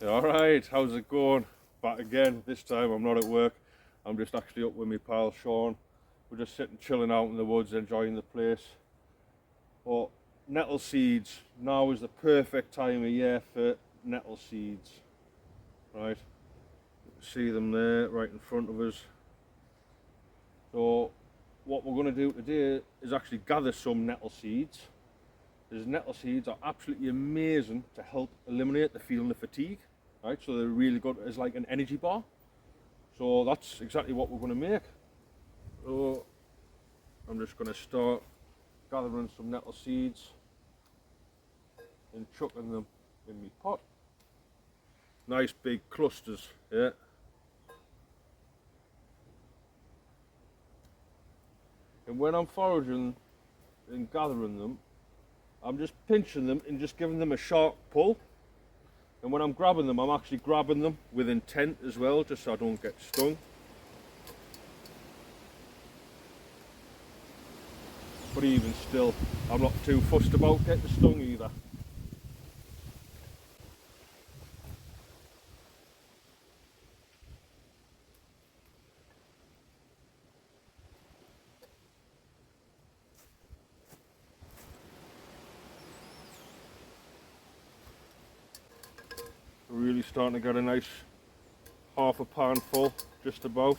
Alright, how's it going? Back again. This time I'm not at work. I'm just actually up with my pal Sean. We're just sitting chilling out in the woods, enjoying the place. But nettle seeds, now is the perfect time of year for nettle seeds. Right, see them there right in front of us. So what we're going to do today is actually gather some nettle seeds. These nettle seeds are absolutely amazing to help eliminate the feeling of fatigue, right? So they're really good as like an energy bar. So that's exactly what we're going to make. So I'm just going to start gathering some nettle seeds and chucking them in my pot. Nice big clusters, yeah. And when I'm foraging and gathering them, I'm just pinching them and just giving them a sharp pull. And when I'm grabbing them, I'm actually grabbing them with intent as well, just so I don't get stung. But even still, I'm not too fussed about getting stung either. Really starting to get a nice half a pan full, just about.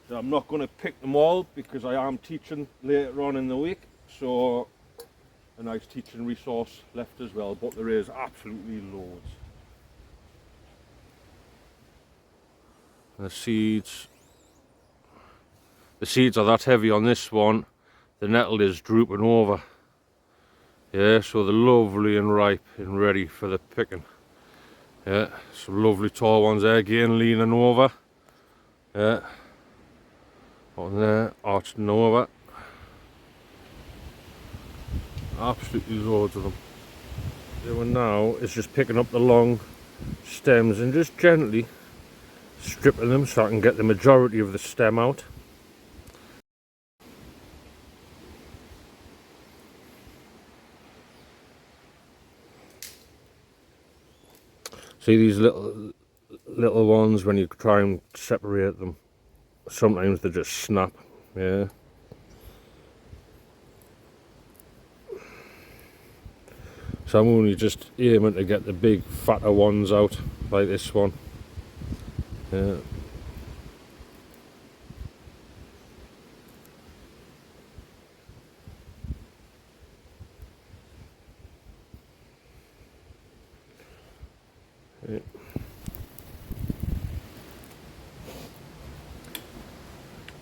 So I'm not going to pick them all because I am teaching later on in the week, so a nice teaching resource left as well, but there is absolutely loads. The seeds are that heavy on this one, the nettle is drooping over. Yeah, so they're lovely and ripe and ready for the picking. Yeah, some lovely tall ones there, again leaning over. Yeah, on there, arching over. Absolutely loads of them. Doing now is just picking up the long stems and just gently stripping them so I can get the majority of the stem out. See these little ones, when you try and separate them, sometimes they just snap. Yeah. So I'm only just aiming to get the big fatter ones out, like this one. Yeah. Yeah.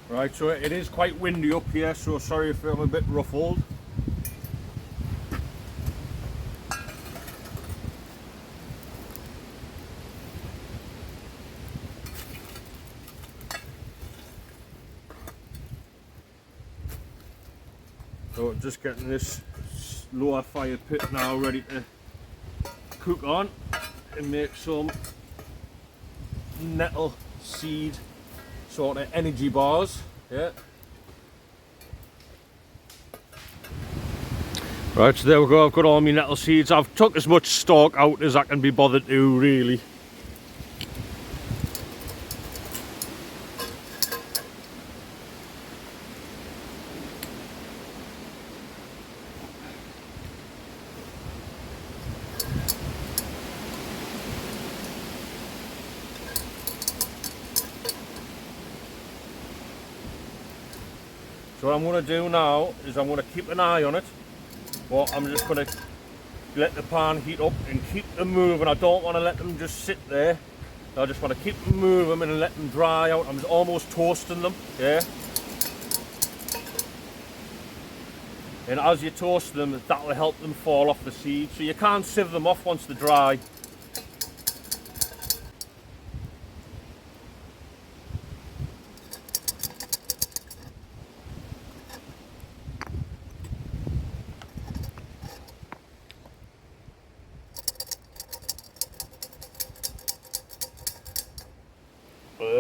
Right, so it is quite windy up here, so sorry if I'm a bit ruffled. So just getting this lower fire pit now ready to cook on and make some nettle seed sort of energy bars. Yeah. Right, so there we go, I've got all my nettle seeds. I've took as much stalk out as I can be bothered to, really. So what I'm going to do now is I'm going to keep an eye on it, but I'm just going to let the pan heat up and keep them moving. I don't want to let them just sit there. I just want to keep them moving and let them dry out. I'm almost toasting them, yeah. And as you toast them, that will help them fall off the seed. So you can't sieve them off once they're dry.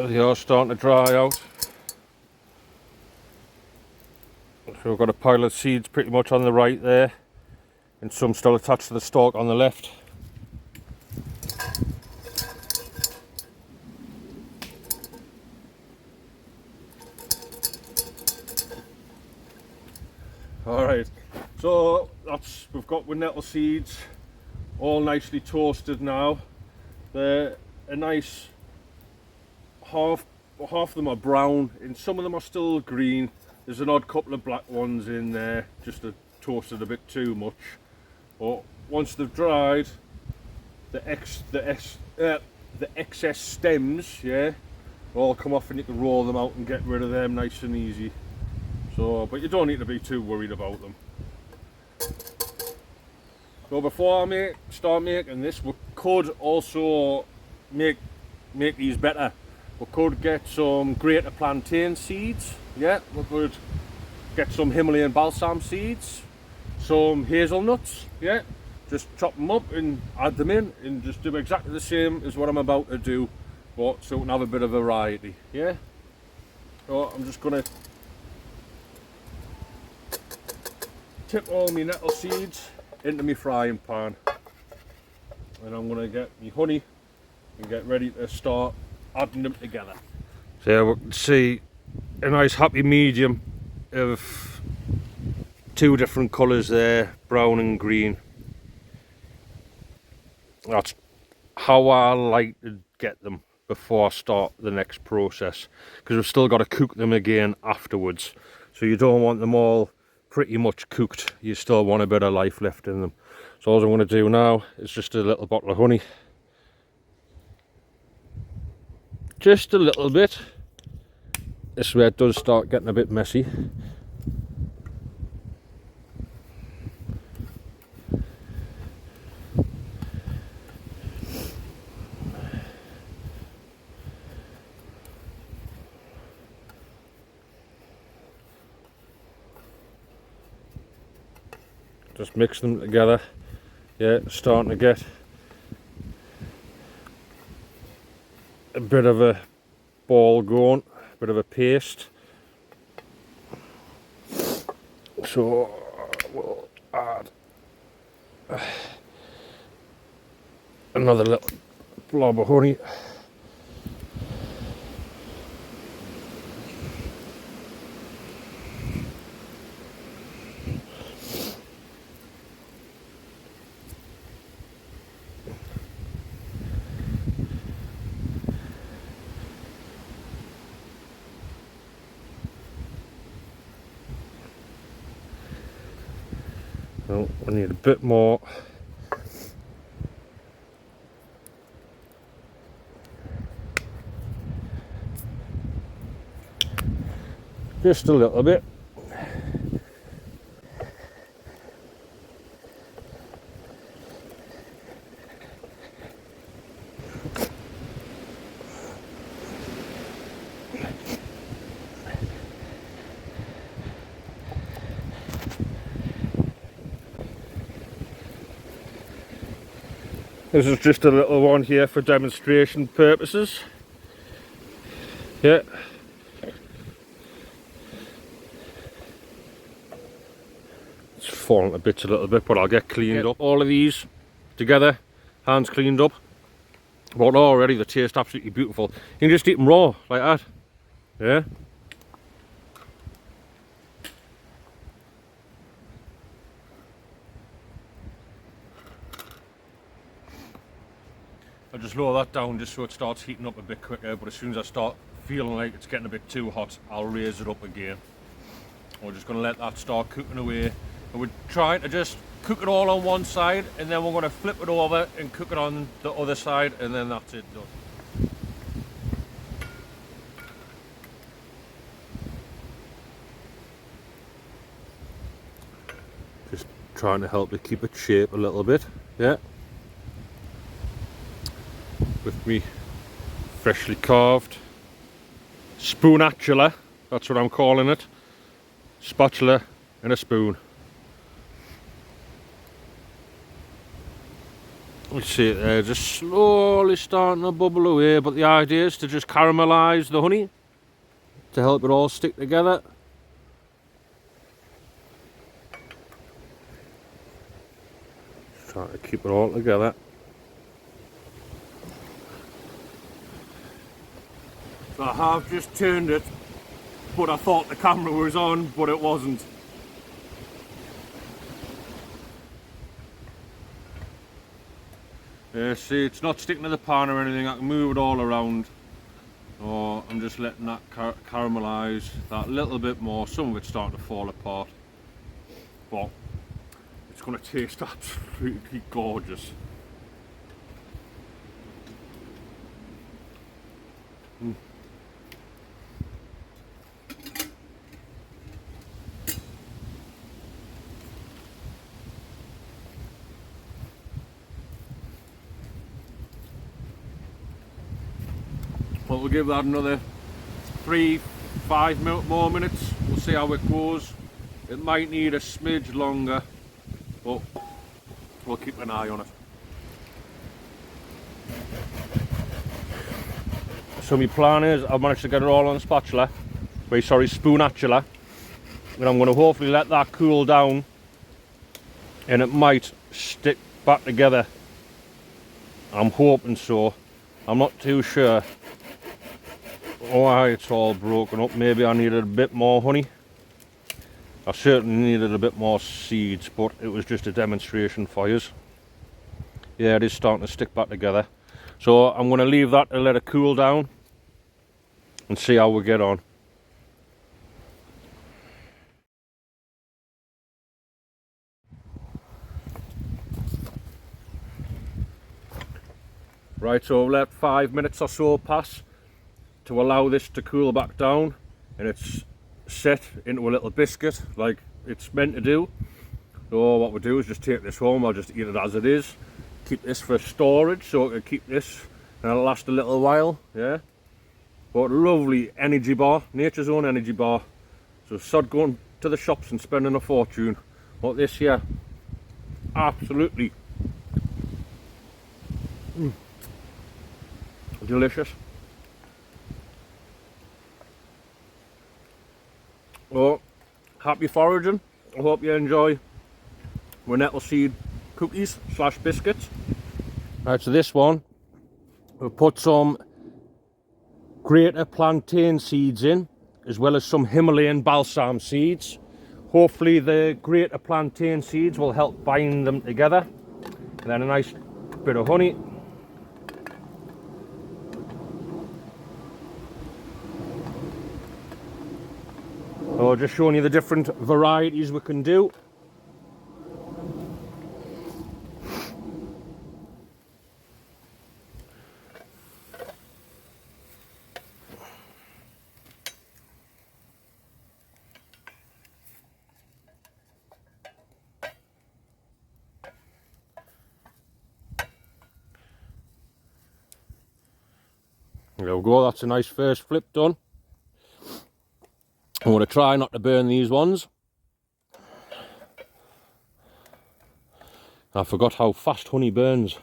They are starting to dry out. So we've got a pile of seeds pretty much on the right there, and some still attached to the stalk on the left. Alright, so we've got with nettle seeds all nicely toasted now. They're a nice half of them are brown and some of them are still green. There's an odd couple of black ones in there, just toasted a bit too much. But once they've dried, the excess stems, yeah, all come off, and you can roll them out and get rid of them nice and easy. So, but you don't need to be too worried about them. So before I start making this, we could also make these better. We could get some greater plantain seeds, yeah, we could get some Himalayan balsam seeds, some hazelnuts, yeah, just chop them up and add them in and just do exactly the same as what I'm about to do, but so we can have a bit of variety, yeah. So I'm just going to tip all my nettle seeds into my frying pan, and I'm going to get my honey and get ready to start adding them together. So we can see a nice happy medium of two different colours there, brown and green. That's how I like to get them before I start the next process, because we've still got to cook them again afterwards, so you don't want them all pretty much cooked. You still want a bit of life left in them. So all I'm going to do now is just a little bottle of honey, just a little bit. This is where it does start getting a bit messy. Just mix them together. Yeah, it's starting to get a bit of a ball going, a bit of a paste. So we'll add another little blob of honey. Oh, I need a bit more. Just a little bit. This is just a little one here for demonstration purposes. Yeah. It's falling to bits a little bit, but I'll get cleaned up. All of these together, hands cleaned up. But already they taste absolutely beautiful. You can just eat them raw like that. Yeah. I'll just lower that down just so it starts heating up a bit quicker, but as soon as I start feeling like it's getting a bit too hot, I'll raise it up again. We're just going to let that start cooking away, and we're trying to just cook it all on one side, and then we're going to flip it over and cook it on the other side, and then that's it done. Just trying to help it keep its shape a little bit, yeah. With me freshly carved spoonatula, that's what I'm calling it. Spatula and a spoon. You see it there, just slowly starting to bubble away, but the idea is to just caramelise the honey to help it all stick together. Just trying to keep it all together. So I have just turned it, but I thought the camera was on, but it wasn't. See, it's not sticking to the pan or anything. I can move it all around. So I'm just letting that caramelise that little bit more. Some of it's starting to fall apart, but it's going to taste absolutely gorgeous. Well, we'll give that another 3-5 more minutes. We'll see how it goes. It might need a smidge longer, but we'll keep an eye on it. So my plan is I've managed to get it all on the spatula, spoonatula, and I'm going to hopefully let that cool down, and it might stick back together. I'm hoping so. I'm not too sure why it's all broken up. Maybe I needed a bit more honey. I certainly needed a bit more seeds, but it was just a demonstration for you. Yeah, it is starting to stick back together. So I'm going to leave that and let it cool down and see how we get on. Right, so I've let 5 minutes or so pass to allow this to cool back down, and it's set into a little biscuit like it's meant to do. So what we'll do is just take this home. I'll just eat it as it is. Keep this for storage, so I can keep this and it'll last a little while. Yeah, but lovely energy bar, nature's own energy bar. So sod going to the shops and spending a fortune. What this here, absolutely delicious. Well, happy foraging. I hope you enjoy my nettle seed cookies / biscuits. Right, so this one, we'll put some greater plantain seeds in, as well as some Himalayan balsam seeds. Hopefully the greater plantain seeds will help bind them together. And then a nice bit of honey. So just showing you the different varieties we can do. There we go, that's a nice first flip done. I'm going to try not to burn these ones. I forgot how fast honey burns.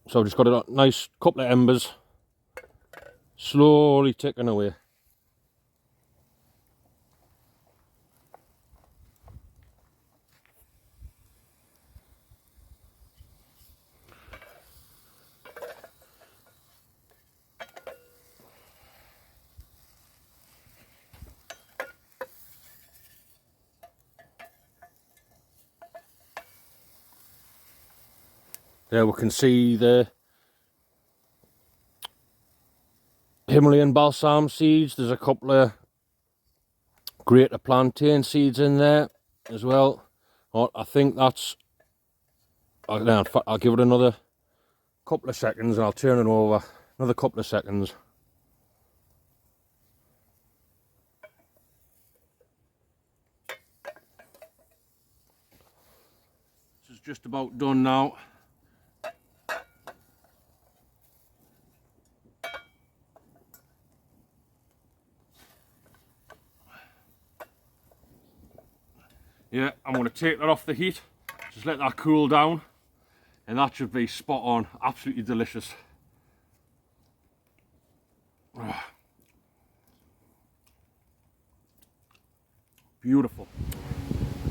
So I've just got a nice couple of embers slowly ticking away. There we can see the Himalayan balsam seeds. There's a couple of greater plantain seeds in there as well. I think that's, I'll give it another couple of seconds and I'll turn it over. Another couple of seconds. This is just about done now. Yeah, I'm going to take that off the heat, just let that cool down. and that should be spot on, absolutely delicious. Beautiful.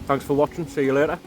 Thanks for watching, see you later.